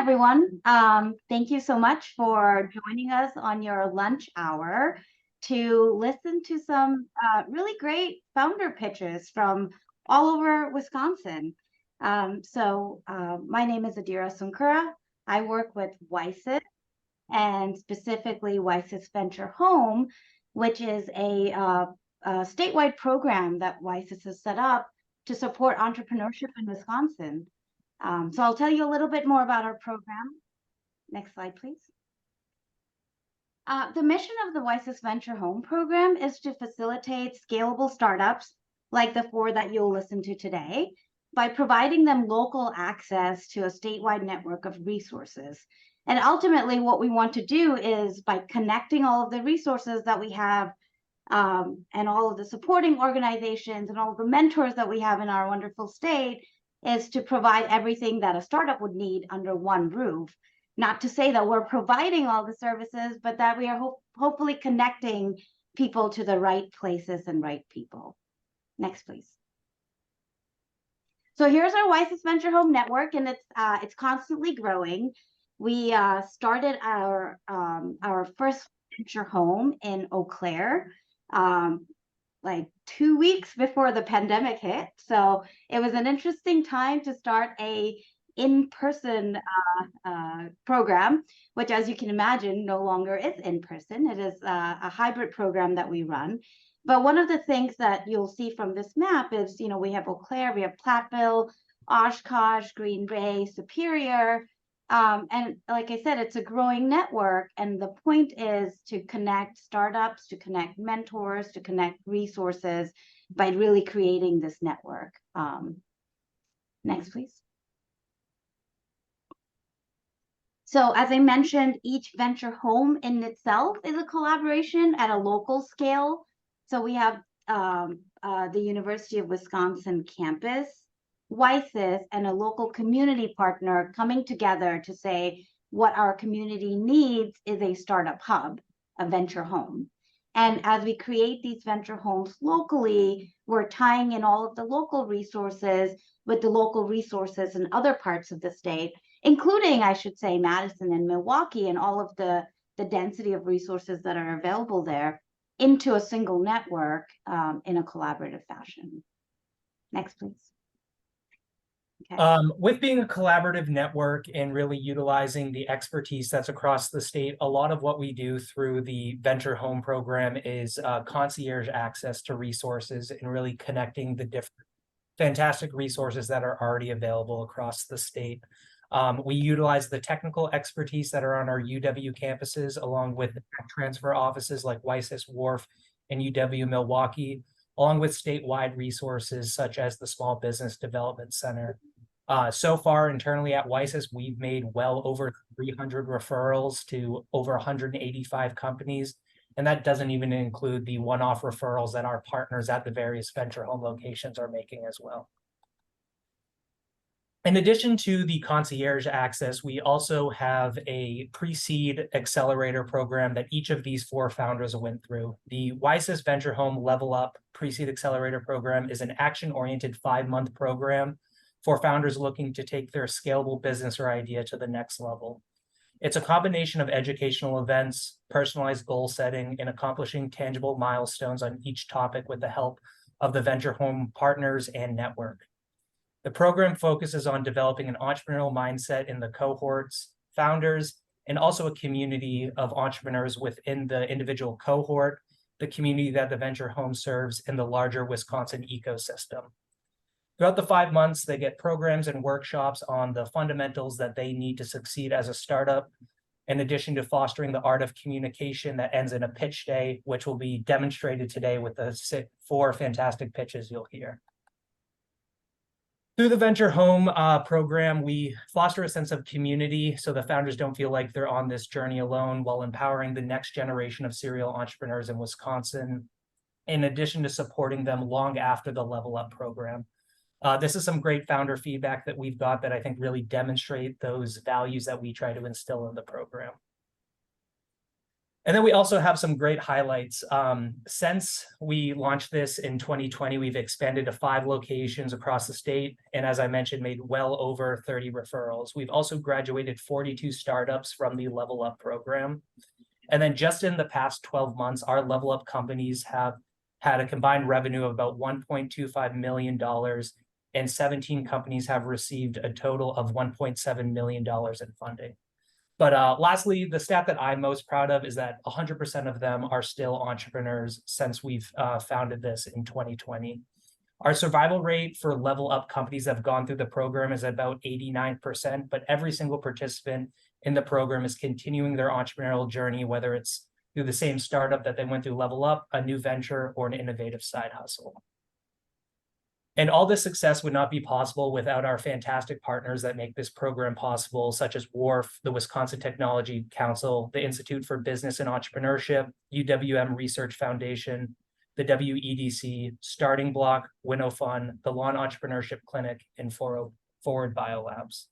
everyone. Thank you so much for joining us on your lunch hour to listen to some really great founder pitches from all over Wisconsin. My name is Adira Sunkura. I work with WiSys and specifically WiSys VentureHome, which is a statewide program that WiSys has set up to support entrepreneurship in Wisconsin. So I'll tell you a little bit more about our program. Next slide, please. The mission of the WiSys VentureHome program is to facilitate scalable startups like the 4 that you'll listen to today by providing them local access to a statewide network of resources. And ultimately, what we want to do is by connecting all of the resources that we have and all of the supporting organizations and all of the mentors that we have in our wonderful state, is to provide everything that a startup would need under one roof. Not to say that we're providing all the services, but that we are hopefully connecting people to the right places and right people. Next, please. So here's our WiSys VentureHome network, and it's constantly growing. We started our first VentureHome in Eau Claire, like 2 weeks before the pandemic hit. So it was an interesting time to start a in-person program, which, as you can imagine, no longer is in person. It is a hybrid program that we run. But one of the things that you'll see from this map is, we have Eau Claire, we have Platteville, Oshkosh, Green Bay, Superior. And like I said, it's a growing network. And the point is to connect startups, to connect mentors, to connect resources by really creating this network. Next, please. So as I mentioned, each VentureHome in itself is a collaboration at a local scale. So we have the University of Wisconsin campus, WiSys, and a local community partner coming together to say what our community needs is a startup hub, a VentureHome. And as we create these VentureHomes locally, we're tying in all of the local resources with the local resources in other parts of the state, including, I should say, Madison and Milwaukee and all of the density of resources that are available there into a single network in a collaborative fashion. Next, please. Okay. With being a collaborative network and really utilizing the expertise that's across the state, a lot of what we do through the VentureHome program is concierge access to resources and really connecting the different fantastic resources that are already available across the state. We utilize the technical expertise that are on our UW campuses, along with transfer offices like WiSys Wharf and UW Milwaukee, along with statewide resources such as the Small Business Development Center. So far, internally at WiSys, we've made well over 300 referrals to over 185 companies, and that doesn't even include the one-off referrals that our partners at the various VentureHome locations are making as well. In addition to the concierge access, we also have a pre-seed accelerator program that each of these 4 founders went through. The WiSys VentureHome Level Up Pre-Seed Accelerator program is an action-oriented 5-month program for founders looking to take their scalable business or idea to the next level. It's a combination of educational events, personalized goal setting, and accomplishing tangible milestones on each topic with the help of the VentureHome partners and network. The program focuses on developing an entrepreneurial mindset in the cohorts, founders, and also a community of entrepreneurs within the individual cohort, the community that the VentureHome serves, and the larger Wisconsin ecosystem. Throughout the 5 months, they get programs and workshops on the fundamentals that they need to succeed as a startup, in addition to fostering the art of communication that ends in a pitch day, which will be demonstrated today with the 4 fantastic pitches you'll hear. Through the VentureHome program, we foster a sense of community so the founders don't feel like they're on this journey alone, while empowering the next generation of serial entrepreneurs in Wisconsin, in addition to supporting them long after the Level Up program. This is some great founder feedback that we've got that I think really demonstrate those values that we try to instill in the program. And then we also have some great highlights. Since we launched this in 2020, we've expanded to 5 locations across the state. And as I mentioned, made well over 30 referrals. We've also graduated 42 startups from the Level Up program. And then just in the past 12 months, our Level Up companies have had a combined revenue of about $1.25 million, and 17 companies have received a total of $1.7 million in funding. But lastly, the stat that I'm most proud of is that 100% of them are still entrepreneurs since we've founded this in 2020. Our survival rate for Level Up companies that have gone through the program is about 89%, but every single participant in the program is continuing their entrepreneurial journey, whether it's through the same startup that they went through Level Up, a new venture, or an innovative side hustle. And all this success would not be possible without our fantastic partners that make this program possible, such as WARF, the Wisconsin Technology Council, the Institute for Business and Entrepreneurship, UWM Research Foundation, the WEDC, Starting Block, WinnowFund, the Lawn Entrepreneurship Clinic, and Forward Biolabs.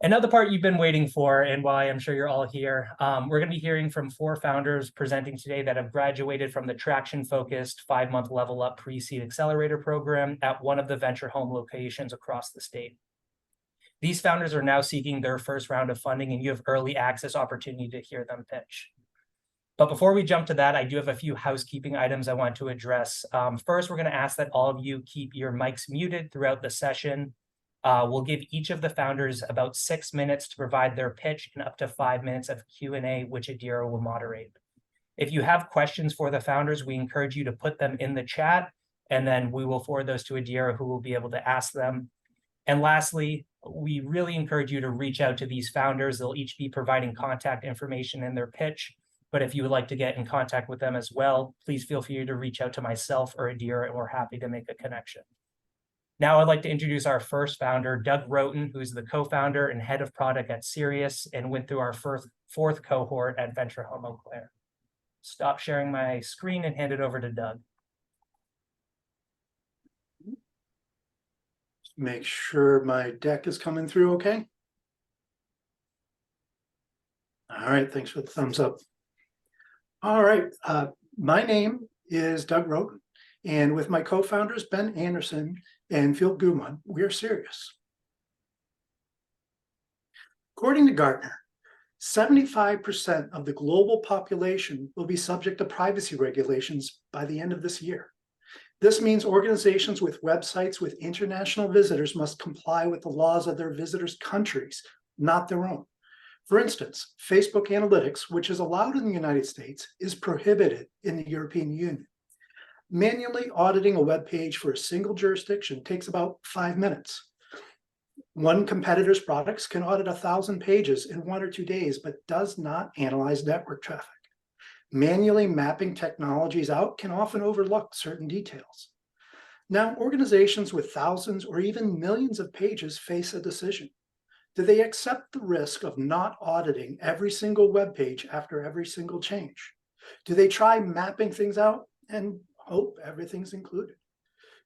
And now the part you've been waiting for, and why I'm sure you're all here, we're going to be hearing from 4 founders presenting today that have graduated from the traction-focused 5-month Level Up Pre-Seed Accelerator program at one of the VentureHome locations across the state. These founders are now seeking their first round of funding, and you have early access opportunity to hear them pitch. But before we jump to that, I do have a few housekeeping items I want to address. First, we're going to ask that all of you keep your mics muted throughout the session. We'll give each of the founders about 6 minutes to provide their pitch and up to 5 minutes of Q&A, which Adira will moderate. If you have questions for the founders, we encourage you to put them in the chat, and then we will forward those to Adira, who will be able to ask them. And lastly, we really encourage you to reach out to these founders. They'll each be providing contact information in their pitch. But if you would like to get in contact with them as well, please feel free to reach out to myself or Adira, and we're happy to make a connection. Now I'd like to introduce our first founder, Doug Rhoten, who's the co-founder and head of product at Cereus and went through our fourth cohort at VentureHome Eau Claire. Stop sharing my screen and hand it over to Doug. Make sure my deck is coming through okay. All right, thanks for the thumbs up. All right, my name is Doug Rhoten, and with my co-founders, Ben Anderson and Phil Guman, we are Cereus. According to Gartner, 75% of the global population will be subject to privacy regulations by the end of this year. This means organizations with websites with international visitors must comply with the laws of their visitors' countries, not their own. For instance, Facebook Analytics, which is allowed in the United States, is prohibited in the European Union. Manually auditing a web page for a single jurisdiction takes about 5 minutes. One competitor's products can audit 1,000 pages in 1 or 2 days, but does not analyze network traffic. Manually mapping technologies out can often overlook certain details. Now, organizations with thousands or even millions of pages face a decision. Do they accept the risk of not auditing every single web page after every single change? Do they try mapping things out and hope everything's included?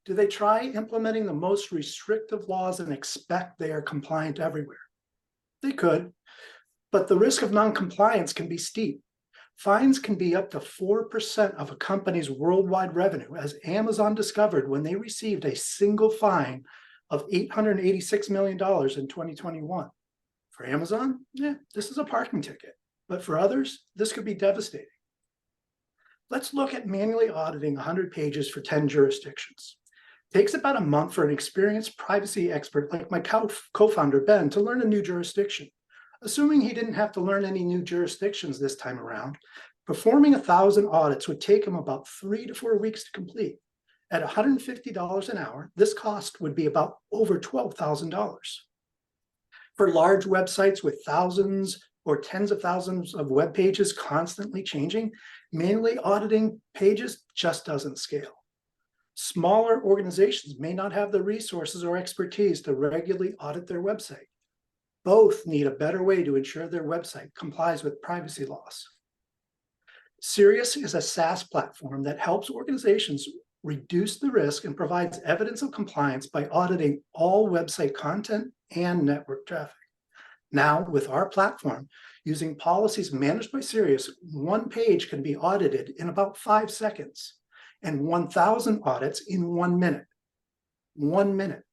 Do they try implementing the most restrictive laws and expect they are compliant everywhere? They could, but the risk of non-compliance can be steep. Fines can be up to 4% of a company's worldwide revenue, as Amazon discovered when they received a single fine of $886 million in 2021. For Amazon, this is a parking ticket, but for others, this could be devastating. Let's look at manually auditing 100 pages for 10 jurisdictions. It takes about a month for an experienced privacy expert like my co-founder, Ben, to learn a new jurisdiction. Assuming he didn't have to learn any new jurisdictions this time around, performing 1,000 audits would take him about 3 to 4 weeks to complete. At $150 an hour, this cost would be about over $12,000. For large websites with thousands or tens of thousands of web pages constantly changing, manually auditing pages just doesn't scale. Smaller organizations may not have the resources or expertise to regularly audit their website. Both need a better way to ensure their website complies with privacy laws. Cereus is a SaaS platform that helps organizations reduce the risk and provides evidence of compliance by auditing all website content and network traffic. Now, with our platform, using policies managed by Cereus, one page can be audited in about 5 seconds and 1,000 audits in 1 minute. 1 minute.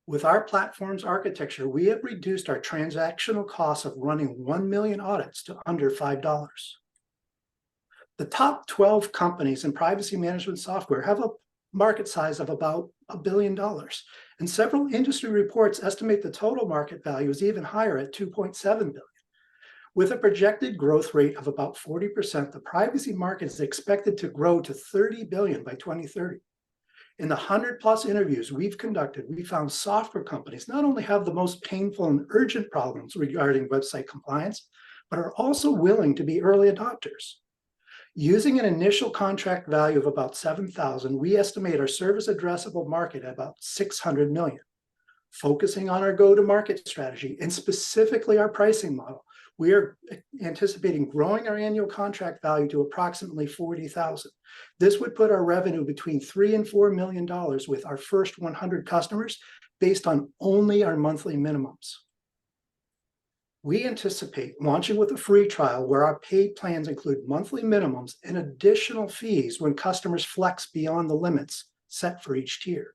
With our platform's architecture, we have reduced our transactional costs of running 1 million audits to under $5. The top 12 companies in privacy management software have a market size of about $1 billion, and several industry reports estimate the total market value is even higher at $2.7 billion. With a projected growth rate of about 40%, the privacy market is expected to grow to $30 billion by 2030. In the 100+ interviews we've conducted, we found software companies not only have the most painful and urgent problems regarding website compliance, but are also willing to be early adopters. Using an initial contract value of about $7,000, we estimate our service addressable market at about $600 million. Focusing on our go-to-market strategy and specifically our pricing model, we are anticipating growing our annual contract value to approximately $40,000. This would put our revenue between $3 and $4 million with our first 100 customers based on only our monthly minimums. We anticipate launching with a free trial where our paid plans include monthly minimums and additional fees when customers flex beyond the limits set for each tier.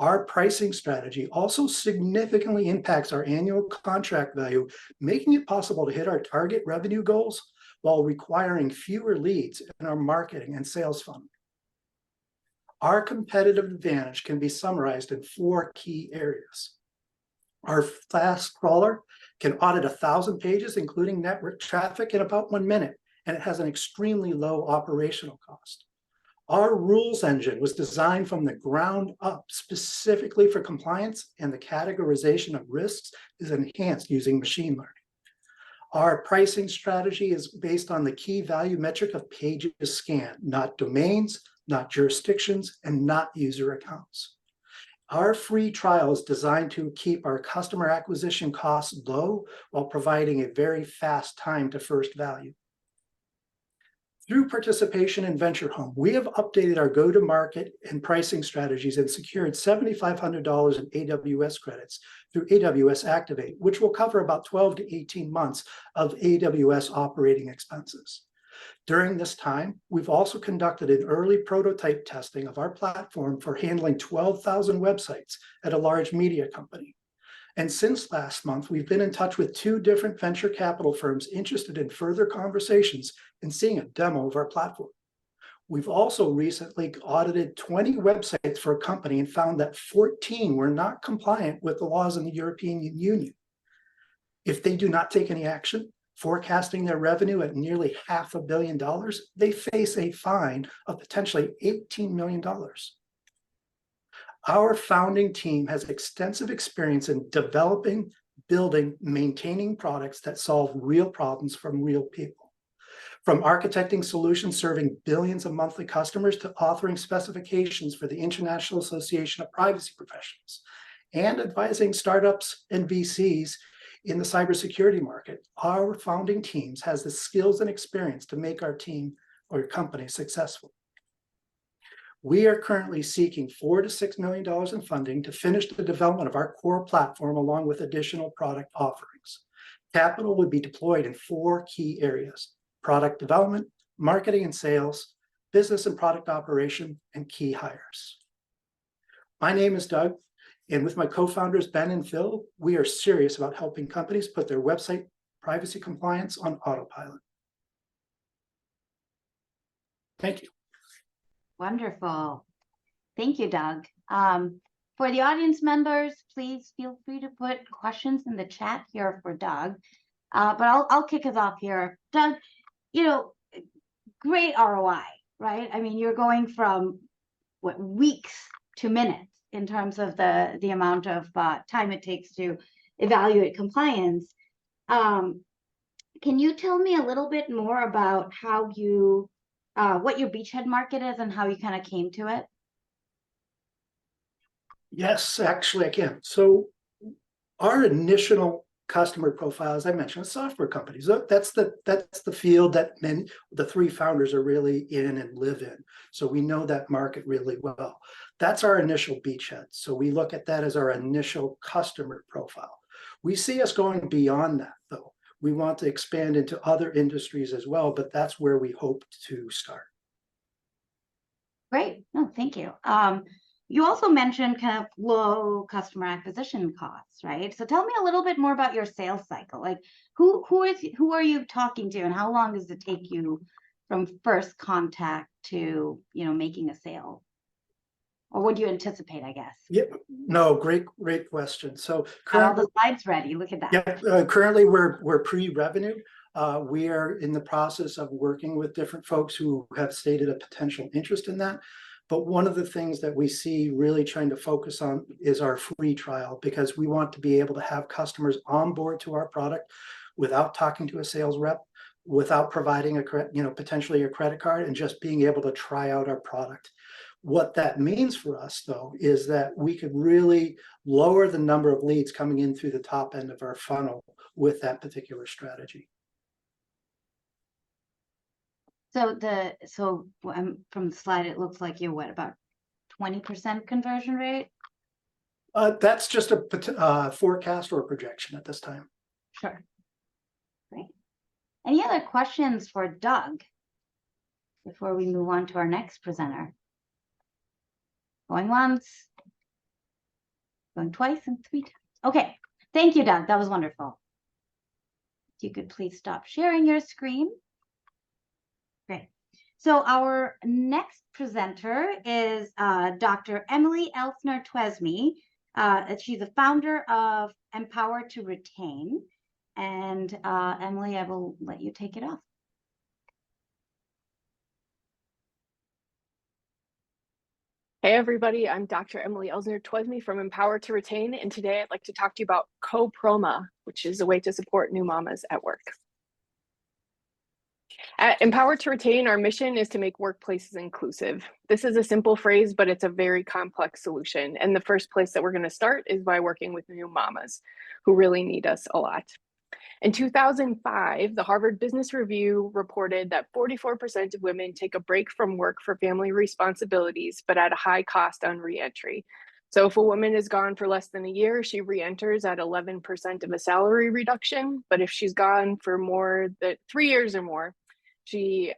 Our pricing strategy also significantly impacts our annual contract value, making it possible to hit our target revenue goals while requiring fewer leads in our marketing and sales funnel. Our competitive advantage can be summarized in 4 key areas. Our fast crawler can audit 1,000 pages, including network traffic, in about 1 minute, and it has an extremely low operational cost. Our rules engine was designed from the ground up specifically for compliance, and the categorization of risks is enhanced using machine learning. Our pricing strategy is based on the key value metric of pages scanned, not domains, not jurisdictions, and not user accounts. Our free trial is designed to keep our customer acquisition costs low while providing a very fast time to first value. Through participation in VentureHome, we have updated our go-to-market and pricing strategies and secured $7,500 in AWS credits through AWS Activate, which will cover about 12 to 18 months of AWS operating expenses. During this time, we've also conducted an early prototype testing of our platform for handling 12,000 websites at a large media company. And since last month, we've been in touch with 2 different venture capital firms interested in further conversations and seeing a demo of our platform. We've also recently audited 20 websites for a company and found that 14 were not compliant with the laws in the European Union. If they do not take any action, forecasting their revenue at nearly $500 million, they face a fine of potentially $18 million. Our founding team has extensive experience in developing, building, maintaining products that solve real problems from real people. From architecting solutions serving billions of monthly customers to authoring specifications for the International Association of Privacy Professionals and advising startups and VCs in the cybersecurity market, our founding teams has the skills and experience to make our team or company successful. We are currently seeking $4 to $6 million in funding to finish the development of our core platform along with additional product offerings. Capital would be deployed in 4 key areas: product development, marketing and sales, business and product operation, and key hires. My name is Doug, and with my co-founders Ben and Phil, we are serious about helping companies put their website privacy compliance on autopilot. Thank you. Wonderful. Thank you, Doug. For the audience members, please feel free to put questions in the chat here for Doug. But I'll kick us off here. Doug, you know, great ROI, right? I mean, you're going from what, weeks to minutes in terms of the amount of time it takes to evaluate compliance. Can you tell me a little bit more about how you what your beachhead market is and how you kind of came to it? Yes, actually I can. So our initial customer profile, as I mentioned, software companies. That's the field that the 3 founders are really in and live in. So we know that market really well. That's our initial beachhead. So we look at that as our initial customer profile. We see us going beyond that, though. We want to expand into other industries as well, but that's where we hope to start. Great. No, thank you. You also mentioned kind of low customer acquisition costs, right? So tell me a little bit more about your sales cycle. Like who are you talking to, and how long does it take you from first contact to, you know, making a sale? Or what do you anticipate, I guess? Yeah, no, great question. So Got all the slides ready. Look at that. yeah, currently we're pre-revenue. We are in the process of working with different folks who have stated a potential interest in that. But one of the things that we see really trying to focus on is our free trial, because we want to be able to have customers on board to our product without talking to a sales rep, without providing a potentially a credit card, and just being able to try out our product. What that means for us, though, is that we could really lower the number of leads coming in through the top end of our funnel with that particular strategy. So from the slide, it looks like you're what, about 20% conversion rate? That's just a forecast or projection at this time. Sure. Great. Any other questions for Doug before we move on to our next presenter? Going once, going twice, and 3 times. Okay, thank you, Doug. That was wonderful. If you could please stop sharing your screen. Great. So our next presenter is Dr. Emily Elsner Twesme. She's the founder of Empower to Retain. And Emily, I will let you take it off. Hey everybody, I'm Dr. Emily Elsner Twesme from Empower to Retain, and today I'd like to talk to you about CoProMa, which is a way to support new mamas at work. At Empower to Retain, our mission is to make workplaces inclusive. This is a simple phrase, but it's a very complex solution. And the first place that we're going to start is by working with new mamas who really need us a lot. In 2005, the Harvard Business Review reported that 44% of women take a break from work for family responsibilities, but at a high cost on reentry. So if a woman is gone for less than a year, she reenters at 11% of a salary reduction. But if she's gone for more than 3 years or more, she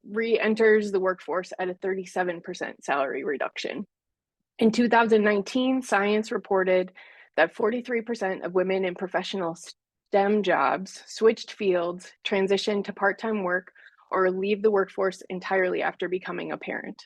re-enters the workforce at a 37% salary reduction. In 2019, science reported that 43% of women in professional STEM jobs switched fields, transitioned to part-time work, or leave the workforce entirely after becoming a parent.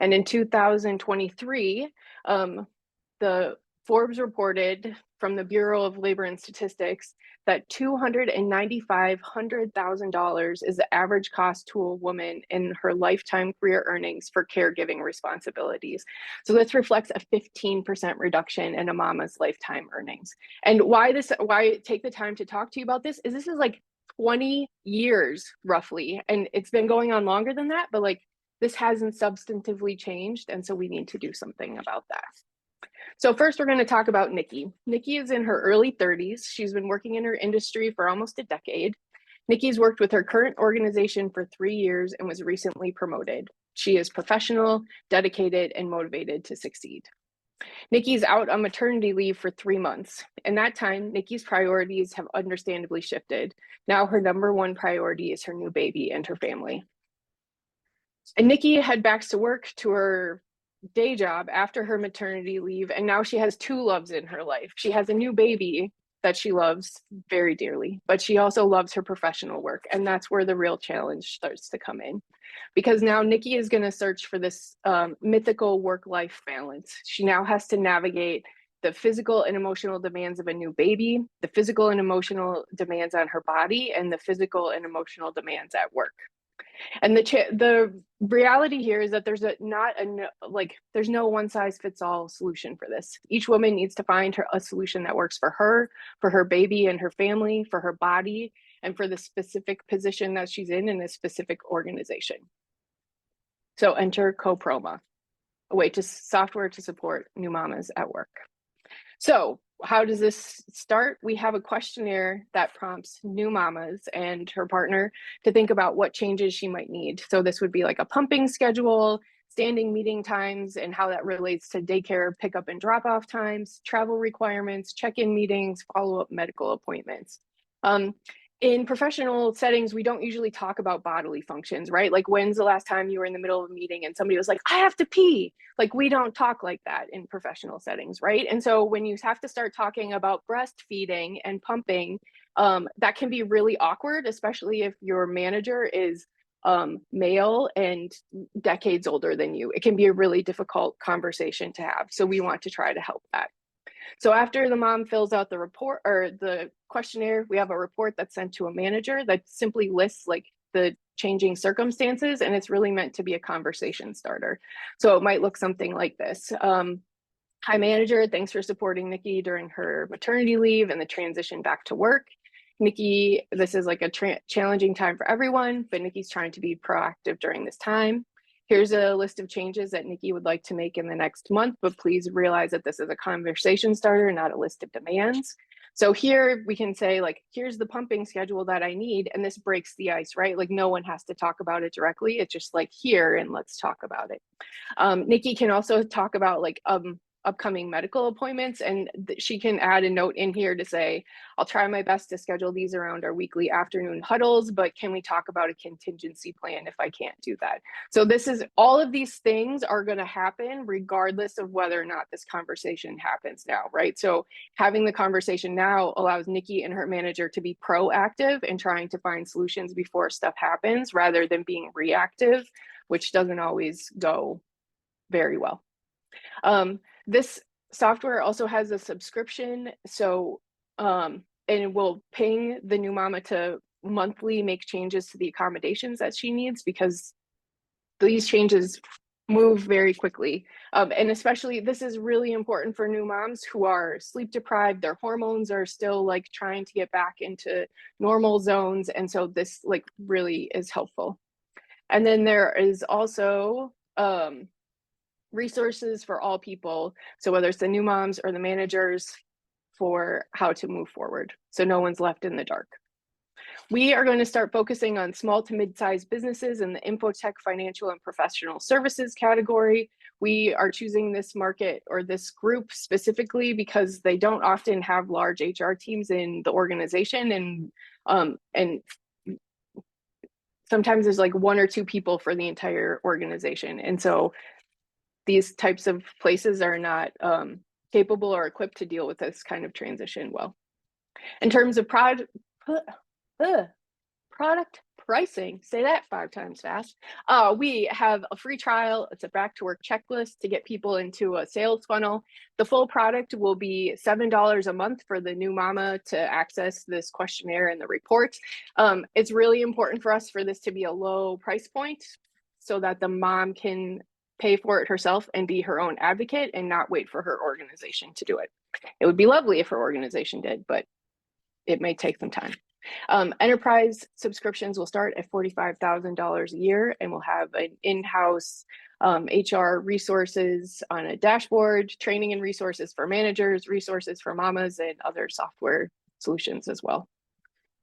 And in 2023, the Forbes reported from the Bureau of Labor and Statistics that $295,000 is the average cost to a woman in her lifetime career earnings for caregiving responsibilities. So this reflects a 15% reduction in a mama's lifetime earnings. And why take the time to talk to you about this is like 20 years roughly, and it's been going on longer than that, but like this hasn't substantively changed, and so we need to do something about that. So first, we're going to talk about Nikki. Nikki is in her early 30s. She's been working in her industry for almost a decade. Nikki's worked with her current organization for 3 years and was recently promoted. She is professional, dedicated, and motivated to succeed. Nikki's out on maternity leave for 3 months. In that time, Nikki's priorities have understandably shifted. Now her number one priority is her new baby and her family. And Nikki head back to work to her day job after her maternity leave, and now she has 2 loves in her life. She has a new baby that she loves very dearly, but she also loves her professional work, and that's where the real challenge starts to come in, because now Nikki is going to search for this mythical work-life balance. She now has to navigate the physical and emotional demands of a new baby, the physical and emotional demands on her body, and the physical and emotional demands at work. And the reality here is that there's no one size fits all solution for this. Each woman needs to find a solution that works for her baby and her family, for her body, and for the specific position that she's in a specific organization. So enter CoProMa, software to support new mamas at work. So how does this start? We have a questionnaire that prompts new mamas and her partner to think about what changes she might need. So this would be like a pumping schedule, standing meeting times and how that relates to daycare pickup and drop off times, travel requirements, check-in meetings, follow-up medical appointments. In professional settings, we don't usually talk about bodily functions, right? Like, when's the last time you were in the middle of a meeting and somebody was like, I have to pee? Like, we don't talk like that in professional settings, right? And so when you have to start talking about breastfeeding and pumping, that can be really awkward, especially if your manager is male and decades older than you. It can be a really difficult conversation to have. So we want to try to help that. So after the mom fills out the report or the questionnaire, we have a report that's sent to a manager that simply lists like the changing circumstances, and it's really meant to be a conversation starter. So it might look something like this. Hi manager, thanks for supporting Nikki during her maternity leave and the transition back to work. Nikki, this is like a challenging time for everyone, but Nikki's trying to be proactive during this time. Here's a list of changes that Nikki would like to make in the next month, but please realize that this is a conversation starter, not a list of demands. So here we can say, like, here's the pumping schedule that I need, and this breaks the ice, right? Like, no one has to talk about it directly. It's just like, here, and let's talk about it. Nikki can also talk about like upcoming medical appointments, and she can add a note in here to say, I'll try my best to schedule these around our weekly afternoon huddles, but can we talk about a contingency plan if I can't do that? So this is, all of these things are going to happen regardless of whether or not this conversation happens now, right? So having the conversation now allows Nikki and her manager to be proactive in trying to find solutions before stuff happens rather than being reactive, which doesn't always go very well. This software also has a subscription, so and it will ping the new mama to monthly make changes to the accommodations that she needs, because these changes move very quickly. And especially, this is really important for new moms who are sleep deprived, their hormones are still like trying to get back into normal zones, and so this like really is helpful. And then there is also resources for all people. So whether it's the new moms or the managers, for how to move forward, so no one's left in the dark. We are going to start focusing on small to mid-sized businesses in the infotech, financial, and professional services category. We are choosing this market or this group specifically because they don't often have large HR teams in the organization, and sometimes there's like one or two people for the entire organization. And so these types of places are not capable or equipped to deal with this kind of transition well. In terms of product pricing, say that 5 times fast, we have a free trial. It's a back to work checklist to get people into a sales funnel. The full product will be $7 a month for the new mama to access this questionnaire and the reports. It's really important for us for this to be a low price point so that the mom can pay for it herself and be her own advocate and not wait for her organization to do it. It would be lovely if her organization did, but it may take some time. Enterprise subscriptions will start at $45,000 a year, and we'll have an in-house HR resources on a dashboard, training and resources for managers, resources for mamas, and other software solutions as well.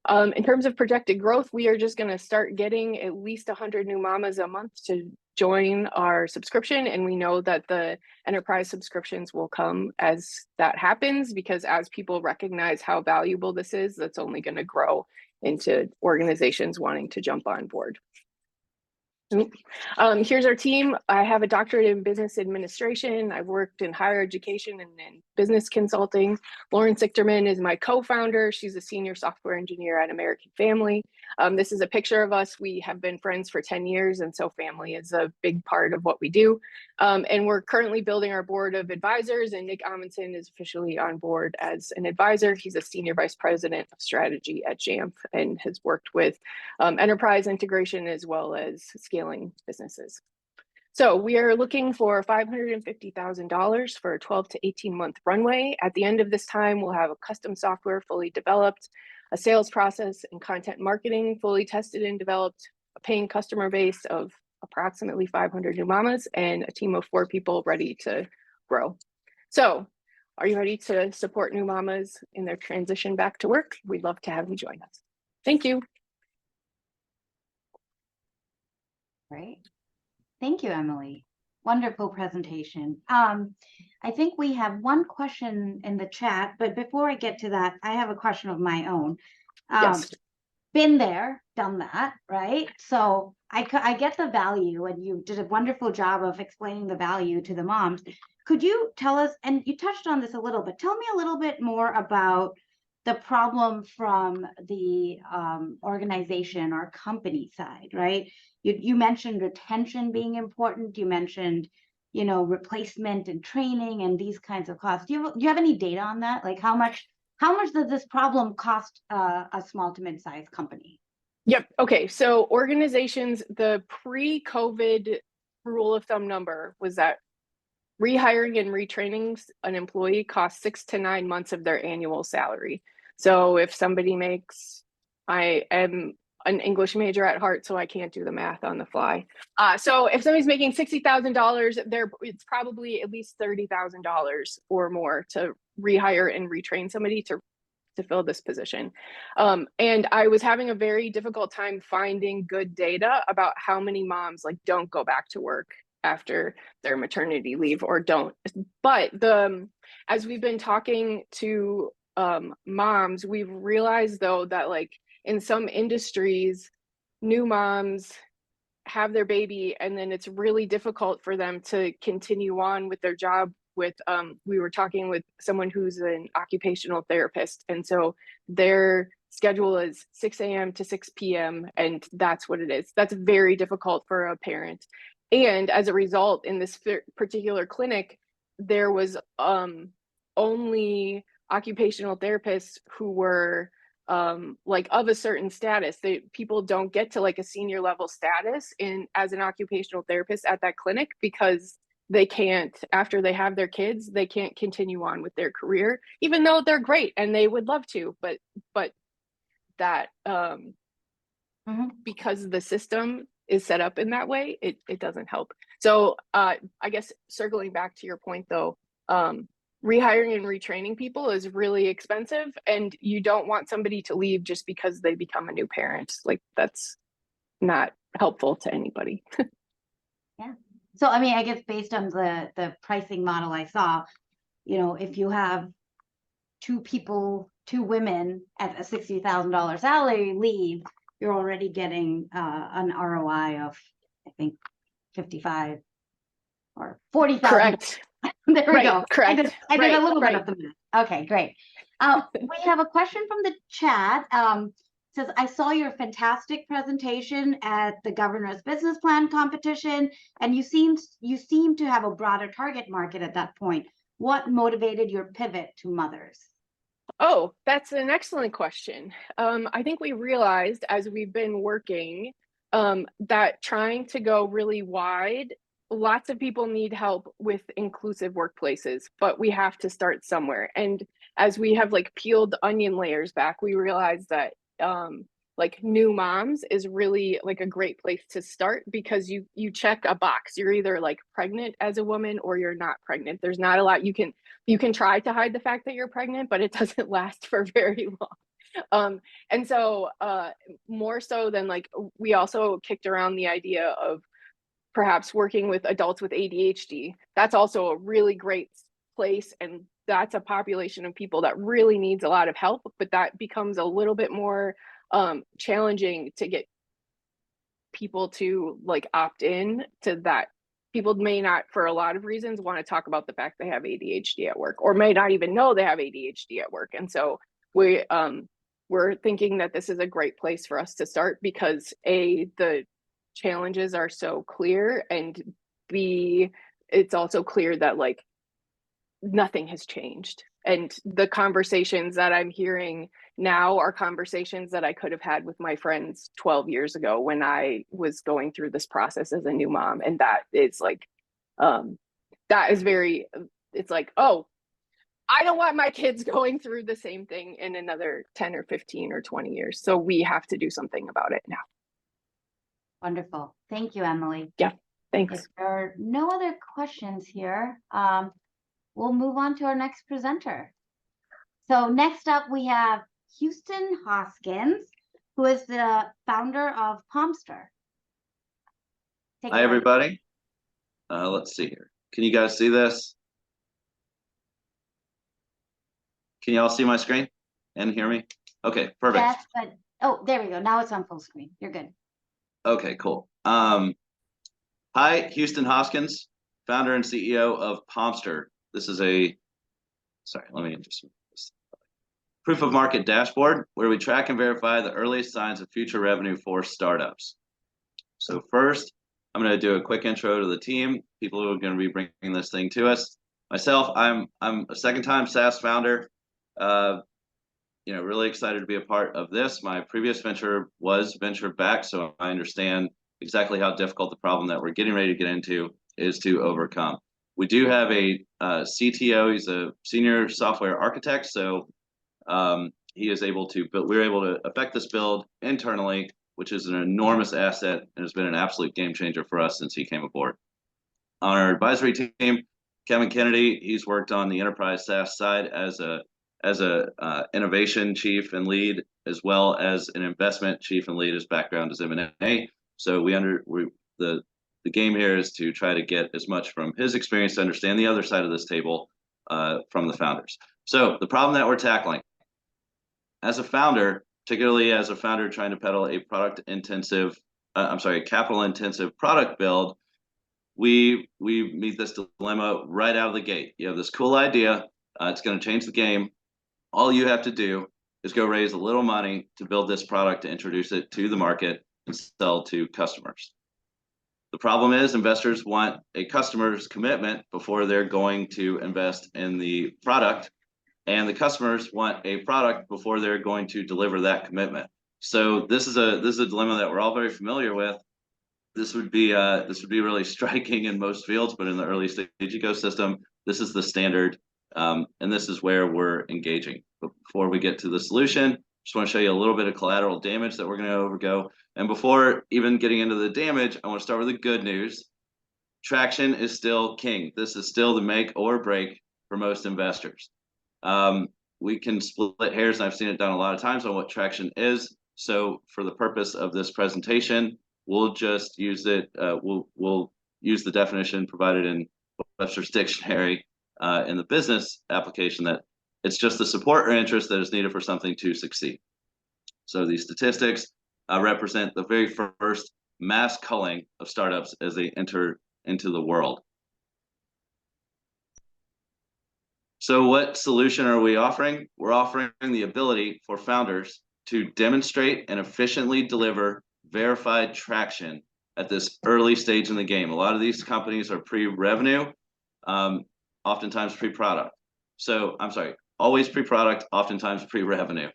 In terms of projected growth, we are just going to start getting at least 100 new mamas a month to join our subscription. And we know that the enterprise subscriptions will come as that happens, because as people recognize how valuable this is, that's only going to grow into organizations wanting to jump on board. Here's our team. I have a doctorate in business administration. I've worked in higher education and in business consulting. Lauren Sichterman is my co-founder. She's a senior software engineer at American Family. This is a picture of us. We have been friends for 10 years, and so family is a big part of what we do. And we're currently building our board of advisors, and Nick Amundsen is officially on board as an advisor. He's a senior vice president of strategy at Jamf and has worked with enterprise integration as well as scaling businesses. So we are looking for $550,000 for a 12 to 18 month runway. At the end of this time, we'll have a custom software fully developed, a sales process and content marketing fully tested and developed, a paying customer base of approximately 500 new mamas, and a team of 4 people ready to grow. So are you ready to support new mamas in their transition back to work? We'd love to have you join us. Thank you. Great. Thank you, Emily. Wonderful presentation. I think we have one question in the chat, but before I get to that, I have a question of my own. Yes. Been there, done that, right? So I get the value, and you did a wonderful job of explaining the value to the moms. Could you tell us, and you touched on this a little bit, tell me a little bit more about the problem from the organization or company side, right? You mentioned retention being important. You mentioned, you know, replacement and training and these kinds of costs. Do you have any data on that? Like how much does this problem cost a small to mid-sized company? Yep. Okay. So organizations, the pre-COVID rule of thumb number was that rehiring and retraining an employee costs 6 to 9 months of their annual salary. So if somebody makes, I am an English major at heart, so I can't do the math on the fly. So if somebody's making $60,000, it's probably at least $30,000 or more to rehire and retrain somebody to fill this position. And I was having a very difficult time finding good data about how many moms like don't go back to work after their maternity leave or don't. But as we've been talking to moms, we've realized though that like in some industries, new moms have their baby and then it's really difficult for them to continue on with their job. With we were talking with someone who's an occupational therapist, and so their schedule is 6 a.m. to 6 p.m. and that's what it is. That's very difficult for a parent. And as a result, in this particular clinic, there was only occupational therapists who were like of a certain status. People don't get to like a senior level status as an occupational therapist at that clinic because they can't, after they have their kids, they can't continue on with their career, even though they're great and they would love to, but that because the system is set up in that way, it doesn't help. So I guess circling back to your point though, rehiring and retraining people is really expensive, and you don't want somebody to leave just because they become a new parent. Like that's not helpful to anybody. Yeah. So, I mean, I guess based on the pricing model I saw, you know, if you have two women at a $60,000 salary leave, you're already getting an ROI of, I think, 55 or 40,000. Correct. There we go. Correct. I did a little bit of the math. Okay, great. We have a question from the chat. Says, I saw your fantastic presentation at the Governor's Business Plan competition, and you seem to have a broader target market at that point. What motivated your pivot to mothers? Oh, that's an excellent question. I think we realized as we've been working that trying to go really wide, lots of people need help with inclusive workplaces, but we have to start somewhere. And as we have like peeled onion layers back, we realized that like new moms is really like a great place to start because you check a box. You're either like pregnant as a woman or you're not pregnant. There's not a lot you can try to hide the fact that you're pregnant, but it doesn't last for very long. And so more so than like, we also kicked around the idea of perhaps working with adults with ADHD. That's also a really great place, and that's a population of people that really needs a lot of help, but that becomes a little bit more challenging to get people to like opt in to that. People may not, for a lot of reasons, want to talk about the fact they have ADHD at work, or may not even know they have ADHD at work. And so we're thinking that this is a great place for us to start because A, the challenges are so clear, and B, it's also clear that like nothing has changed. And the conversations that I'm hearing now are conversations that I could have had with my friends 12 years ago when I was going through this process as a new mom. And that is like, that is very, it's like, oh, I don't want my kids going through the same thing in another 10 or 15 or 20 years. So we have to do something about it now. Wonderful. Thank you, Emily. Yeah, thanks. If there are no other questions here, we'll move on to our next presenter. So next up, we have Houston Hoskins, who is the founder of POMster. Hi, everybody. let's see here. Can you guys see this? Can you all see my screen and hear me? Okay, perfect. Yes, but, oh, there we go. Now it's on full screen. You're good. Okay, cool. Hi, Houston Hoskins, founder and CEO of POMster. This is sorry, let me just proof of market dashboard where we track and verify the earliest signs of future revenue for startups. So first, I'm going to do a quick intro to the team, people who are going to be bringing this thing to us. Myself, I'm a second-time SaaS founder. Really excited to be a part of this. My previous venture was venture-backed, so I understand exactly how difficult the problem that we're getting ready to get into is to overcome. We do have a CTO. He's a senior software architect, so he is able to, but we're able to affect this build internally, which is an enormous asset and has been an absolute game changer for us since he came aboard. On our advisory team, Kevin Kennedy, he's worked on the enterprise SaaS side as a innovation chief and lead, as well as an investment chief and lead. His background is M&A. So the game here is to try to get as much from his experience to understand the other side of this table from the founders. So the problem that we're tackling as a founder, particularly as a founder trying to peddle a capital intensive product build, we meet this dilemma right out of the gate. You have this cool idea, it's going to change the game. All you have to do is go raise a little money to build this product, to introduce it to the market and sell to customers. The problem is investors want a customer's commitment before they're going to invest in the product, and the customers want a product before they're going to deliver that commitment. So this is a dilemma that we're all very familiar with. This would be really striking in most fields, but in the early stage ecosystem, this is the standard, and this is where we're engaging. But before we get to the solution, just want to show you a little bit of collateral damage that we're going to overgo. And before even getting into the damage, I want to start with the good news. Traction is still king. This is still the make or break for most investors. We can split hairs, and I've seen it done a lot of times, on what traction is. So for the purpose of this presentation, we'll just use it. We'll use the definition provided in Webster's dictionary in the business application, that it's just the support or interest that is needed for something to succeed. So these statistics represent the very first mass culling of startups as they enter into the world. So what solution are we offering? We're offering the ability for founders to demonstrate and efficiently deliver verified traction at this early stage in the game. A lot of these companies are pre-revenue, oftentimes pre-product. So I'm sorry, always pre-product, oftentimes pre-revenue.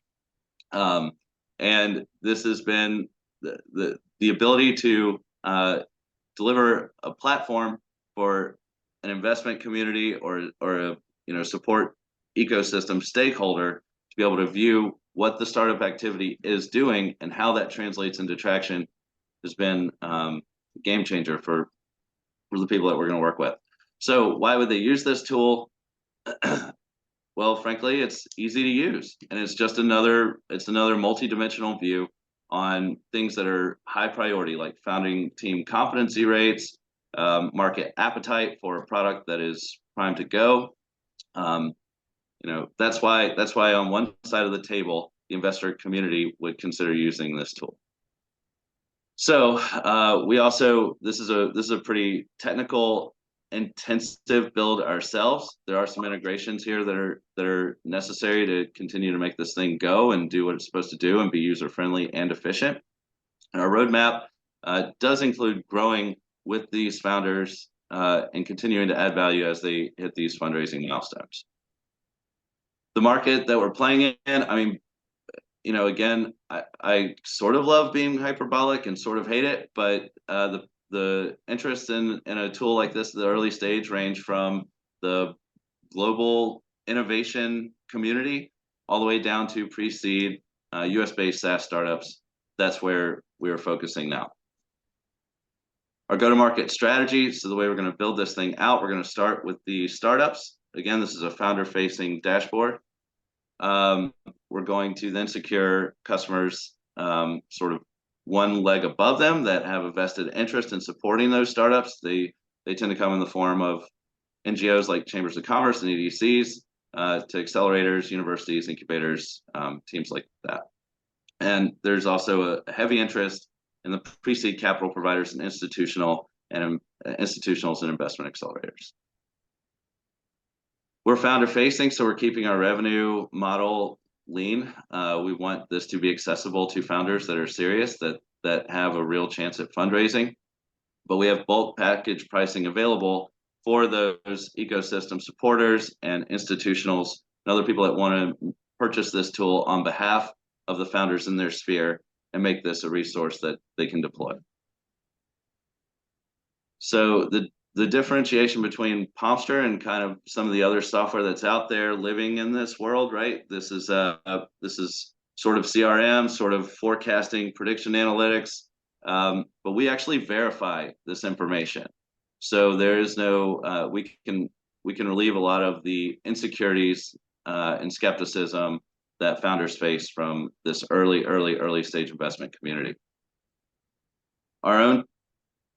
And this has been the ability to deliver a platform for an investment community or a support ecosystem stakeholder to be able to view what the startup activity is doing and how that translates into traction has been a game changer for the people that we're going to work with. So why would they use this tool? Well, frankly, it's easy to use, and it's just another multi-dimensional view on things that are high priority, like founding team competency rates, market appetite for a product that is primed to go. That's why on one side of the table, the investor community would consider using this tool. So this is a pretty technical, intensive build ourselves. There are some integrations here that are necessary to continue to make this thing go and do what it's supposed to do and be user friendly and efficient. And our roadmap does include growing with these founders and continuing to add value as they hit these fundraising milestones. The market that we're playing in, I mean, again, I sort of love being hyperbolic and sort of hate it, but the interest in a tool like this at the early stage range from the global innovation community all the way down to pre-seed US-based SaaS startups. That's where we are focusing now. Our go-to-market strategy, so the way we're going to build this thing out, we're going to start with the startups. Again, this is a founder-facing dashboard. We're going to then secure customers sort of one leg above them that have a vested interest in supporting those startups. They They tend to come in the form of NGOs like chambers of commerce and EDCs, to accelerators, universities, incubators, teams like that. And there's also a heavy interest in the pre-seed capital providers and institutionals and investment accelerators. We're founder facing, so we're keeping our revenue model lean. We want this to be accessible to founders that are serious, that have a real chance at fundraising. But we have bulk package pricing available for those ecosystem supporters and institutionals and other people that want to purchase this tool on behalf of the founders in their sphere and make this a resource that they can deploy. So the differentiation between POMster and kind of some of the other software that's out there living in this world, right? This is sort of CRM, sort of forecasting, prediction analytics, but we actually verify this information. So there is no, we can relieve a lot of the insecurities and skepticism that founders face from this early stage investment community. Our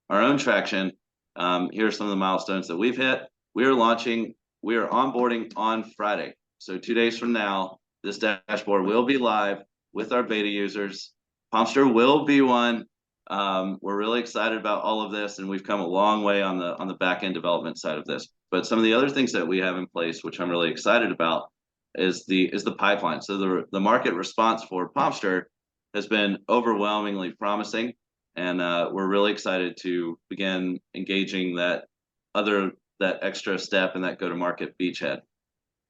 own traction. Here are some of the milestones that we've hit. We are onboarding on Friday. So 2 days from now, this dashboard will be live with our beta users. POMster will be one. We're really excited about all of this, and we've come a long way on the back end development side of this. But some of the other things that we have in place, which I'm really excited about, is the pipeline. So the market response for POMster has been overwhelmingly promising, and we're really excited to begin engaging that extra step in that go-to-market beachhead.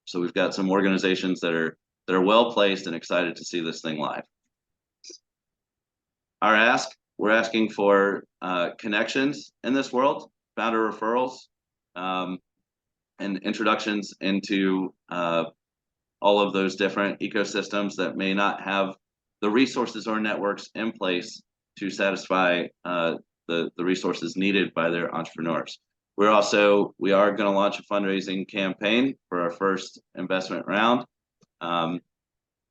So we've got some organizations that are well placed and excited to see this thing live. We're asking for connections in this world, founder referrals, and introductions into all of those different ecosystems that may not have the resources or networks in place to satisfy the resources needed by their entrepreneurs. We are going to launch a fundraising campaign for our first investment round.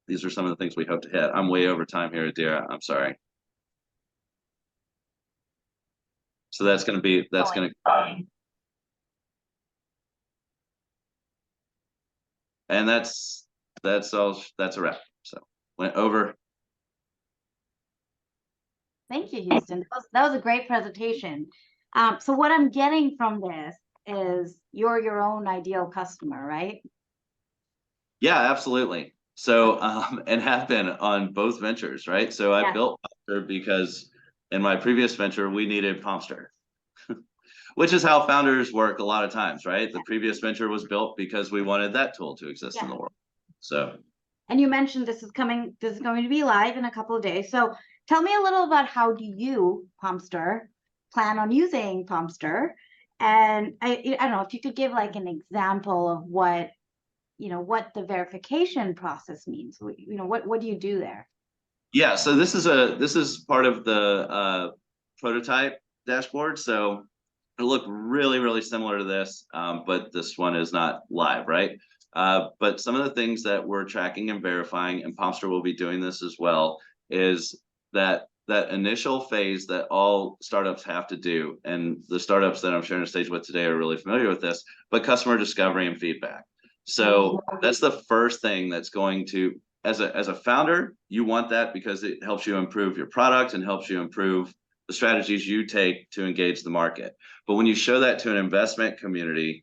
These are some of the things we hope to hit. I'm way over time here, Adira. I'm sorry. So that's going to and that's all. That's a wrap. So went over. Thank you, Houston. That was a great presentation. So what I'm getting from this is you're your own ideal customer, right? Yeah, absolutely. So and have been on both ventures, right? So I built POMster because in my previous venture we needed POMster, which is how founders work a lot of times, right? The previous venture was built because we wanted that tool to exist in the world. So. And you mentioned this is going to be live in a couple of days. So tell me a little about how do you, POMster, plan on using POMster? And I don't know if you could give like an example of what the verification process means. What do you do there? Yeah, so this is part of the prototype dashboard. So it'll look really, really similar to this, but this one is not live, right? But some of the things that we're tracking and verifying, and POMster will be doing this as well, is that initial phase that all startups have to do, and the startups that I'm sharing a stage with today are really familiar with this, but customer discovery and feedback. So that's the first thing that's going to, as a founder, you want that because it helps you improve your product and helps you improve the strategies you take to engage the market. But when you show that to an investment community,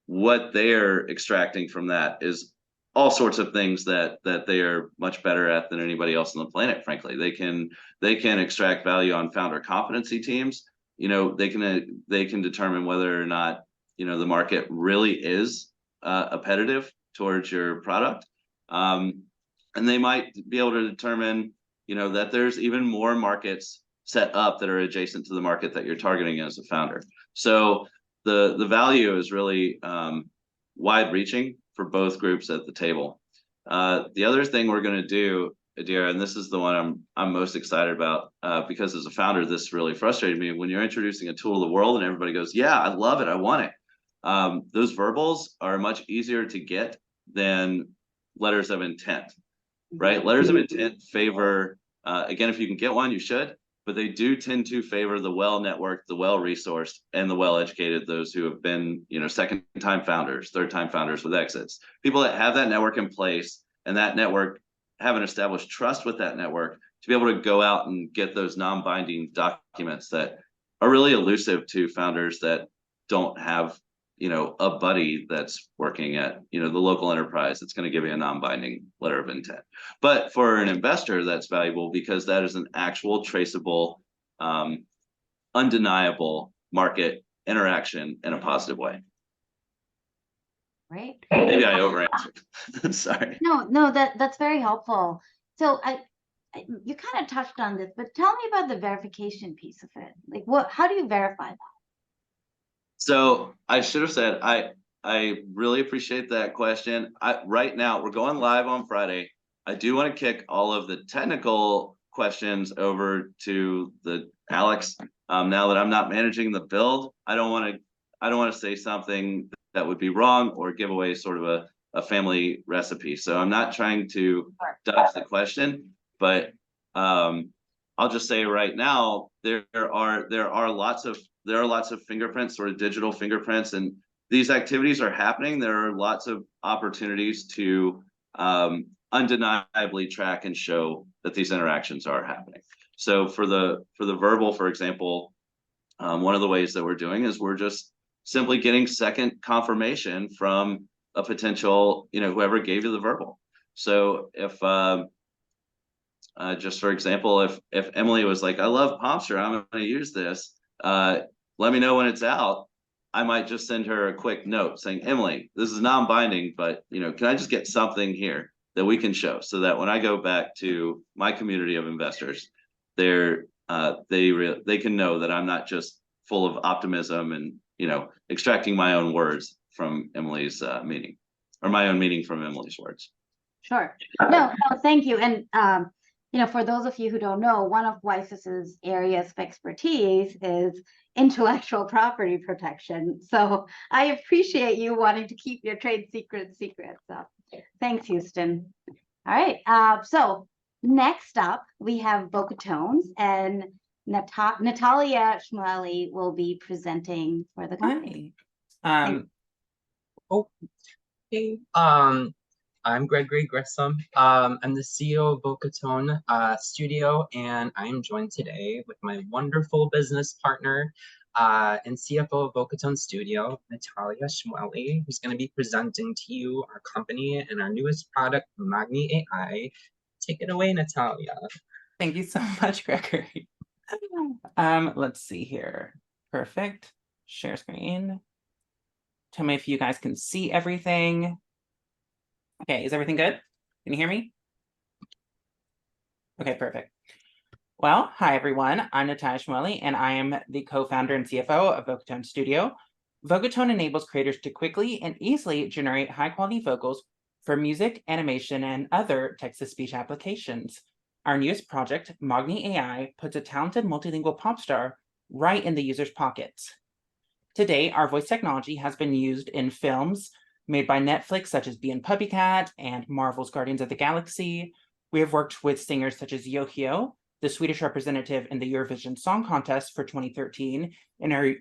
what they're extracting from that is all sorts of things that they are much better at than anybody else on the planet. Frankly, they can extract value on founder competency teams. They can determine whether or not the market really is appetitive towards your product, and they might be able to determine that there's even more markets set up that are adjacent to the market that you're targeting as a founder. So the value is really wide reaching for both groups at the table. The other thing we're going to do, Adira, and this is the one I'm most excited about, because as a founder, this really frustrated me. When you're introducing a tool to the world and everybody goes, yeah, I love it, I want it. Those verbals are much easier to get than letters of intent, right? Letters of intent favor, again, if you can get one, you should, but they do tend to favor the well-networked, the well-resourced, and the well-educated, those who have been, second-time founders, third-time founders with exits. People that have that network in place, and that network have an established trust with that network to be able to go out and get those non-binding documents that are really elusive to founders that don't have, a buddy that's working at, the local enterprise that's going to give you a non-binding letter of intent. But for an investor, that's valuable because that is an actual traceable, undeniable market interaction in a positive way. Right. Maybe I over-answered. Sorry. No, that's very helpful. So you kind of touched on this, but tell me about the verification piece of it. Like how do you verify that? So I should have said, I really appreciate that question. Right now we're going live on Friday. I do want to kick all of the technical questions over to Alex. Now that I'm not managing the build, I don't want to say something that would be wrong or give away sort of a family recipe. So I'm not trying to dodge the question, but I'll just say right now there are lots of fingerprints, sort of digital fingerprints, and these activities are happening. There are lots of opportunities to undeniably track and show that these interactions are happening. So for the verbal, for example, one of the ways that we're doing is we're just simply getting second confirmation from a potential, whoever gave you the verbal. So if just for example, if Emily was like, I love POMster, I'm going to use this, let me know when it's out. I might just send her a quick note saying, Emily, this is non-binding, but can I just get something here that we can show, so that when I go back to my community of investors, they can know that I'm not just full of optimism and extracting my own words from Emily's meeting, or my own meaning from Emily's words. Sure. No, thank you. And for those of you who don't know, one of WiSys's areas of expertise is intellectual property protection. So I appreciate you wanting to keep your trade secrets secret. So thanks, Houston. All right. So next up, we have VocaTones, and Natalia Shmueli will be presenting for the company. Hi. I'm Gregory Grissom. I'm the CEO of VocaTone Studio, and I'm joined today with my wonderful business partner and CFO of VocaTone Studio, Natalia Shmueli, who's going to be presenting to you our company and our newest product, Magni AI. Take it away, Natalia. Thank you so much, Gregory. Let's see here. Perfect. Share screen. Tell me if you guys can see everything. Okay, is everything good? Can you hear me? Okay, perfect. Well, hi everyone. I'm Natalia Shmueli, and I am the co-founder and CFO of VocaTone Studio. VocaTone enables creators to quickly and easily generate high-quality vocals for music, animation, and other text-to-speech applications. Our newest project, Magni AI, puts a talented multilingual pop star right in the user's pockets. Today, our voice technology has been used in films made by Netflix, such as Bee and Puppycat and Marvel's Guardians of the Galaxy. We have worked with singers such as Yohio, the Swedish representative in the Eurovision Song Contest for 2013, in our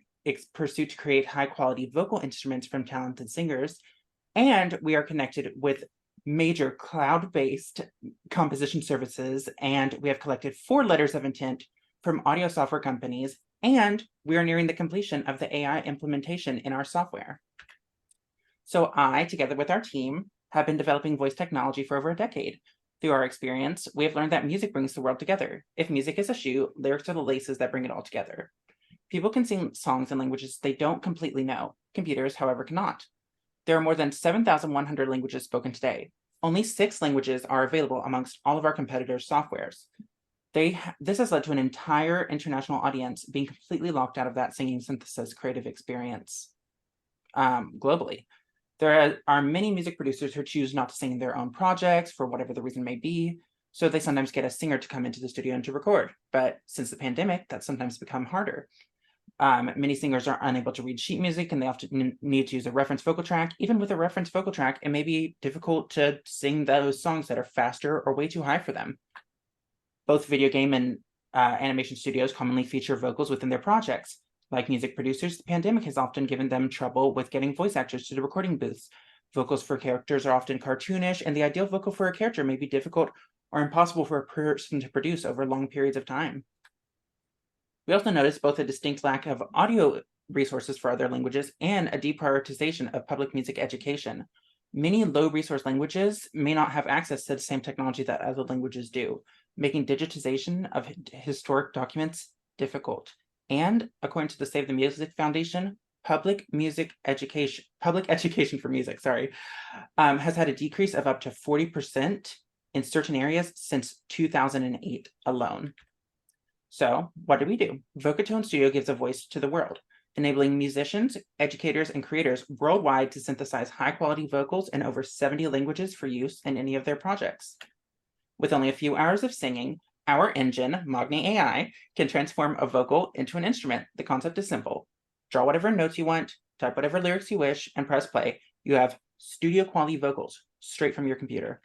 pursuit to create high-quality vocal instruments from talented singers. And we are connected with major cloud-based composition services, and we have collected 4 letters of intent from audio software companies, and we are nearing the completion of the AI implementation in our software. So I, together with our team, have been developing voice technology for over a decade. Through our experience, we have learned that music brings the world together. If music is a shoe, lyrics are the laces that bring it all together. People can sing songs in languages they don't completely know. Computers, however, cannot. There are more than 7,100 languages spoken today. Only 6 languages are available amongst all of our competitors' softwares. This has led to an entire international audience being completely locked out of that singing synthesis creative experience globally. There are many music producers who choose not to sing in their own projects for whatever the reason may be, so they sometimes get a singer to come into the studio and to record. But since the pandemic, that's sometimes become harder. Many singers are unable to read sheet music, and they often need to use a reference vocal track. Even with a reference vocal track, it may be difficult to sing those songs that are faster or way too high for them. Both video game and animation studios commonly feature vocals within their projects. Like music producers, the pandemic has often given them trouble with getting voice actors to the recording booths. Vocals for characters are often cartoonish, and the ideal vocal for a character may be difficult or impossible for a person to produce over long periods of time. We also noticed both a distinct lack of audio resources for other languages and a deprioritization of public music education. Many low-resource languages may not have access to the same technology that other languages do, making digitization of historic documents difficult. And according to the Save the Music Foundation, public education for music, has had a decrease of up to 40% in certain areas since 2008 alone. So what do? VocaTone Studio gives a voice to the world, enabling musicians, educators, and creators worldwide to synthesize high-quality vocals in over 70 languages for use in any of their projects. With only a few hours of singing, our engine, Magni AI, can transform a vocal into an instrument. The concept is simple. Draw whatever notes you want, type whatever lyrics you wish, and press play. You have studio-quality vocals straight from your computer.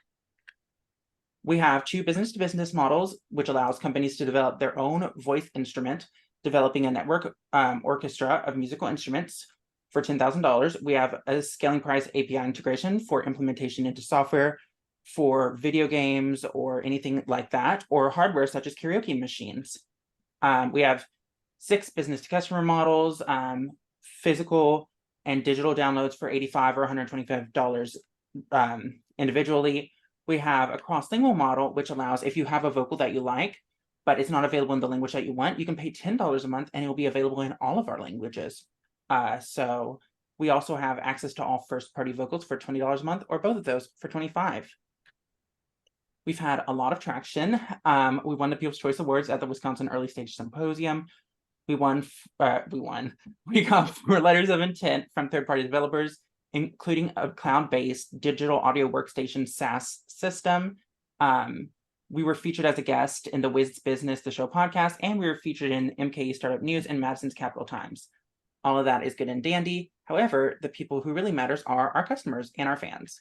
We have 2 business-to-business models, which allows companies to develop their own voice instrument, developing a network orchestra of musical instruments for $10,000. We have a scaling price API integration for implementation into software for video games or anything like that, or hardware such as karaoke machines. We have 6 business-to-customer models, physical and digital downloads for $85 or $125 individually. We have a cross-lingual model, which allows, if you have a vocal that you like, but it's not available in the language that you want, you can pay $10 a month and it will be available in all of our languages. So we also have access to all first-party vocals for $20 a month, or both of those for $25. We've had a lot of traction. We won the People's Choice Awards at the Wisconsin Early Stage Symposium. We got 4 letters of intent from third-party developers, including a cloud-based digital audio workstation SaaS system. We were featured as a guest in the Wiz Business, the show podcast, and we were featured in MKE Startup News and Madison's Capital Times. All of that is good and dandy. However, the people who really matters are our customers and our fans.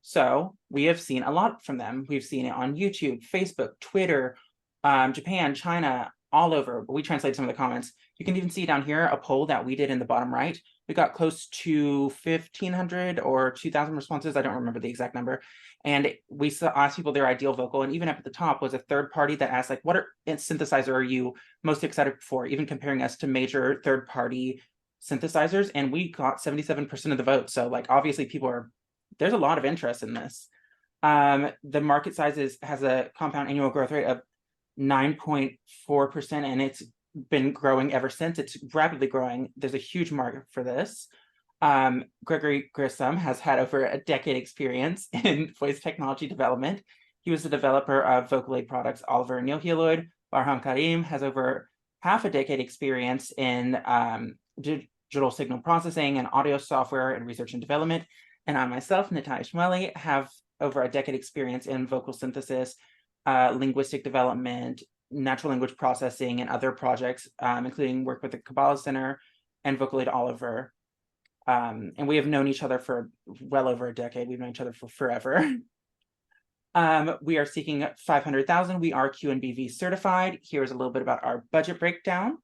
So we have seen a lot from them. We've seen it on YouTube, Facebook, Twitter, Japan, China, all over. We translate some of the comments. You can even see down here a poll that we did in the bottom right. We got close to 1,500 or 2,000 responses. I don't remember the exact number. And we asked people their ideal vocal. And even up at the top was a third party that asked, like, what synthesizer are you most excited for? Even comparing us to major third party synthesizers. And we got 77% of the vote. So like, obviously there's a lot of interest in this. The market size has a compound annual growth rate of 9.4%, and it's been growing ever since. It's rapidly growing. There's a huge market for this. Gregory Grissom has had over a decade experience in voice technology development. He was the developer of vocal aid products Oliver and Neil Heloid. Barham Karim has over half a decade experience in digital signal processing and audio software and research and development. And I myself, Natalia Shmueli, have over a decade experience in vocal synthesis, linguistic development, natural language processing, and other projects, including work with the Kabbalah Center and Vocal Aid Oliver. And we have known each other for well over a decade. We've known each other for forever. We are seeking 500,000. We are QNBV certified. Here's a little bit about our budget breakdown.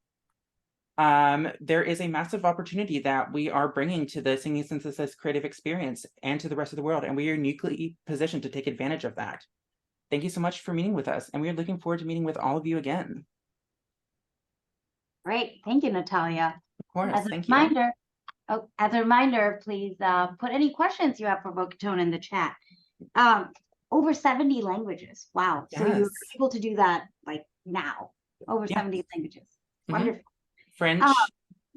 There is a massive opportunity that we are bringing to the singing synthesis creative experience and to the rest of the world, and we are uniquely positioned to take advantage of that. Thank you so much for meeting with us, and we are looking forward to meeting with all of you again. Great, thank you, Natalia. Of course, As a reminder, please put any questions you have for VocaTone in the chat. Over 70 languages. Wow. Yes. So you're able to do that like now. Over 70 languages. Wonderful. French,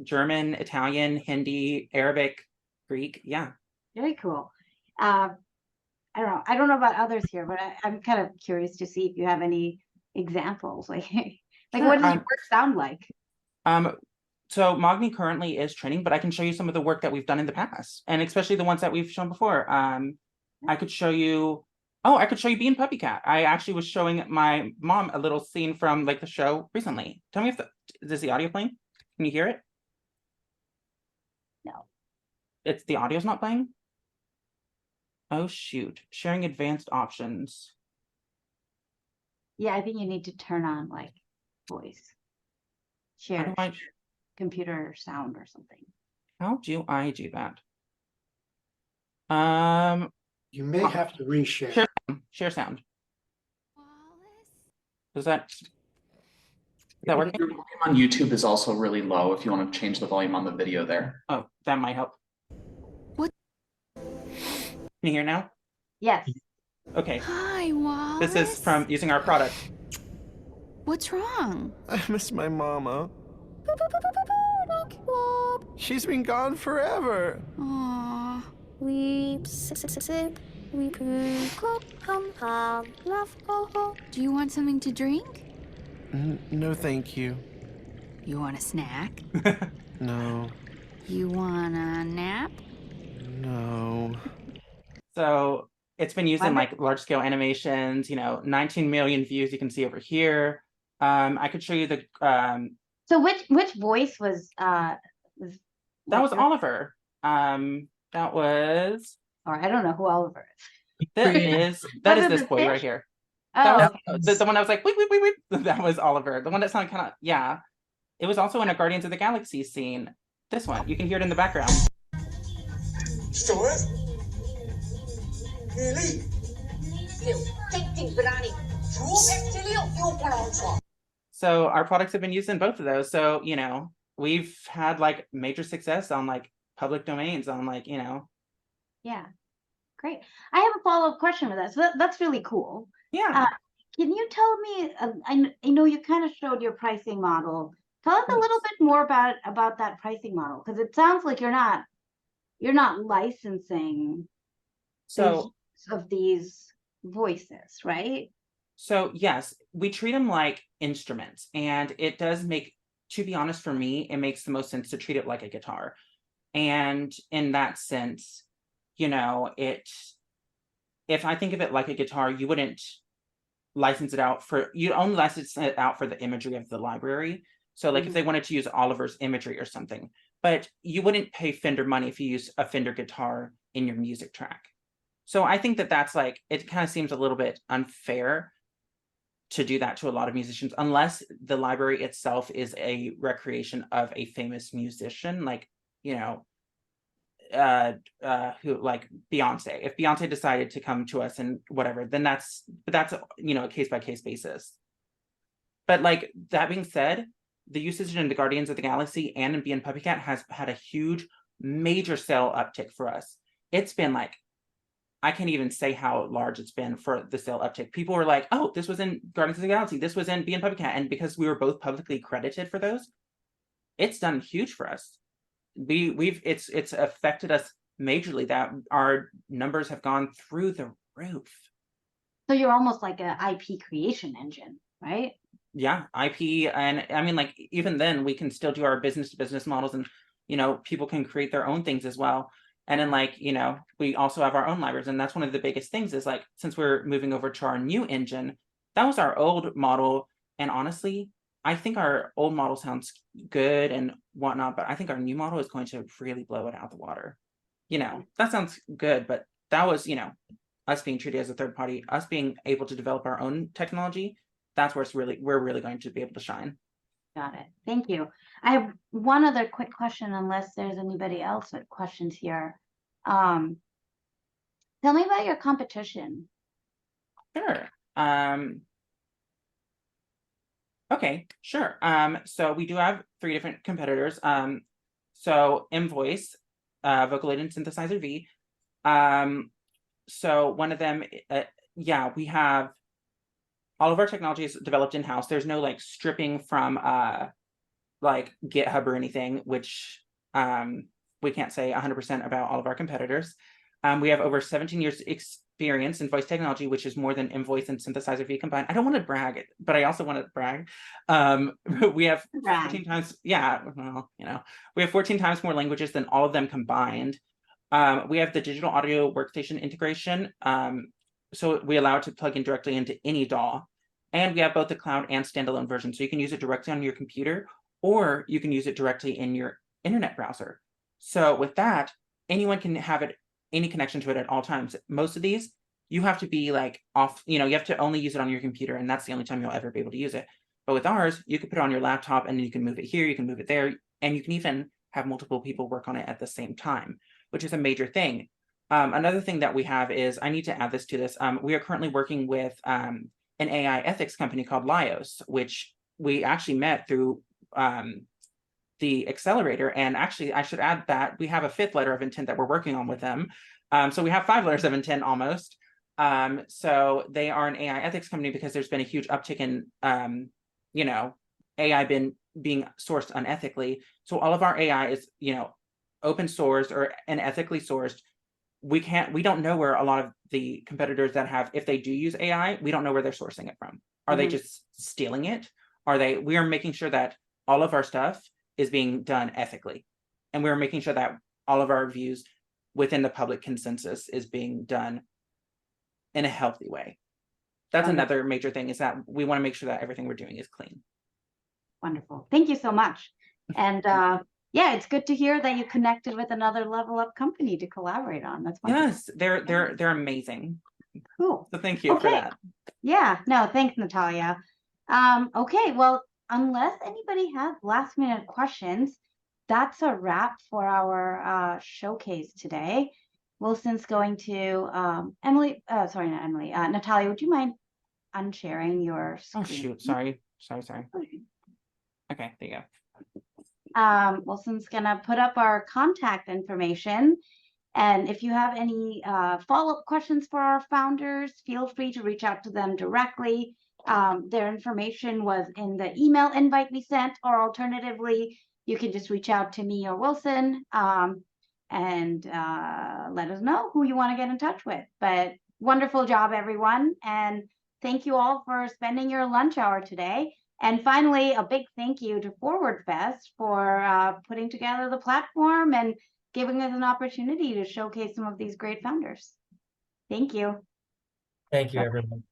German, Italian, Hindi, Arabic, Greek. Yeah. Very cool. I don't know about others here, but I'm kind of curious to see if you have any examples. Like Sure. What does your work sound like? So Magni currently is training, but I can show you some of the work that we've done in the past, and especially the ones that we've shown before. I could show you. Oh, I could show you Bean Puppy Cat. I actually was showing my mom a little scene from like the show recently. Tell me if is the audio playing? Can you hear it? No. The audio's not playing? Oh shoot. Sharing advanced options. Yeah, I think you need to turn on voice. How Share do I, computer sound or something. how do I do that? You may have to reshare. Share sound. Does that work? Your volume on YouTube is also really low if you want to change the volume on the video there. Oh, that might help. What? Can you hear now? Yes. Okay. Hi, Wallace. This is from using our product. What's wrong? I miss my mama. She's been gone forever. Aww. Do you want something to drink? No, thank you. You want a snack? No, You want a nap? no. So it's been used in like large scale animations, 19 million views you can see over here. I could show you the So which voice was that was Oliver. That was or I don't know who Oliver is. that is this boy right here. That was the one that was like wait. That was Oliver. The one that sounded kind of It was also in a Guardians of the Galaxy scene. This one, you can hear it in the background. So our products have been used in both of those. So, we've had like major success on like public domains on like, Yeah, great. I have a follow-up question with that. So that's really cool. Yeah. Can you tell me? I know you kind of showed your pricing model. Tell us a little bit more about that pricing model, because it sounds like you're not licensing of these voices, right? So yes, we treat them like instruments, and it does make, to be honest, for me, it makes the most sense to treat it like a guitar. And in that sense, if I think of it like a guitar, you wouldn't license it out you only license it out for the imagery of the library. So like if they wanted to use Oliver's imagery or something, but you wouldn't pay Fender money if you use a Fender guitar in your music track. So I think that's like, it kind of seems a little bit unfair to do that to a lot of musicians, unless the library itself is a recreation of a famous musician, like, who like Beyonce. If Beyonce decided to come to us and whatever, then that's a case by case basis. But like that being said, the usage in the Guardians of the Galaxy and in Bee and Puppycat has had a huge, major sale uptick for us. It's been like, I can't even say how large it's been for the sale uptick. People were like, oh, this was in Guardians of the Galaxy, this was in Bee and Puppycat. And because we were both publicly credited for those, it's done huge for us. It's affected us majorly, that our numbers have gone through the roof. So you're almost like an IP creation engine, right? Yeah, IP. And I mean, like, even then we can still do our business to business models, and people can create their own things as well. And then like, we also have our own libraries. And that's one of the biggest things is like, since we're moving over to our new engine, that was our old model. And honestly, I think our old model sounds good and whatnot, but I think our new model is going to really blow it out the water. That sounds good, but that was, us being treated as a third party, us being able to develop our own technology. That's where we're really going to be able to shine. Got it. Thank you. I have one other quick question, unless there's anybody else with questions here. Tell me about your competition. Sure. Okay, sure. So we do have 3 different competitors. So Invoice, Vocaloid Synthesizer V. So one of them, we have all of our technology is developed in-house. There's no like stripping from like GitHub or anything, which we can't say 100% about all of our competitors. We have over 17 years experience in voice technology, which is more than Invoice and Synthesizer V combined. I don't want to brag, but I also want to brag. We have 14 times, we have 14 times more languages than all of them combined. We have the digital audio workstation integration. So we allow it to plug in directly into any DAW. And we have both the cloud and standalone version. So you can use it directly on your computer, or you can use it directly in your internet browser. So with that, anyone can have any connection to it at all times. Most of these, you have to be like off, you have to only use it on your computer, and that's the only time you'll ever be able to use it. But with ours, you can put it on your laptop and you can move it here, you can move it there, and you can even have multiple people work on it at the same time, which is a major thing. Another thing that we have is, I need to add this to this. We are currently working with an AI ethics company called Lios, which we actually met through the accelerator. And actually, I should add that we have a 5th letter of intent that we're working on with them. So we have 5 letters of intent almost. So they are an AI ethics company because there's been a huge uptick in, AI being sourced unethically. So all of our AI is, open source and ethically sourced. We don't know where a lot of the competitors that have, if they do use AI, we don't know where they're sourcing it from. Are they just stealing it? We are making sure that all of our stuff is being done ethically. And we're making sure that all of our reviews within the public consensus is being done in a healthy way. That's another major thing, is that we want to make sure that everything we're doing is clean. Wonderful. Thank you so much. And yeah, it's good to hear that you connected with another level up company to collaborate on. That's wonderful. Yes, they're amazing. Cool. So thank you for that. Yeah, no, thanks, Natalia. Okay, well, unless anybody has last minute questions, that's a wrap for our showcase today. Wilson's going to Emily, sorry, not Emily, Natalia, would you mind unsharing your screen? Oh shoot, sorry. Okay, there you go. Wilson's gonna put up our contact information. And if you have any follow-up questions for our founders, feel free to reach out to them directly. Their information was in the email invite we sent, or alternatively, you can just reach out to me or Wilson and let us know who you want to get in touch with. But wonderful job, everyone. And thank you all for spending your lunch hour today. And finally, a big thank you to Forward Fest for putting together the platform and giving us an opportunity to showcase some of these great founders. Thank you. Thank you, everyone.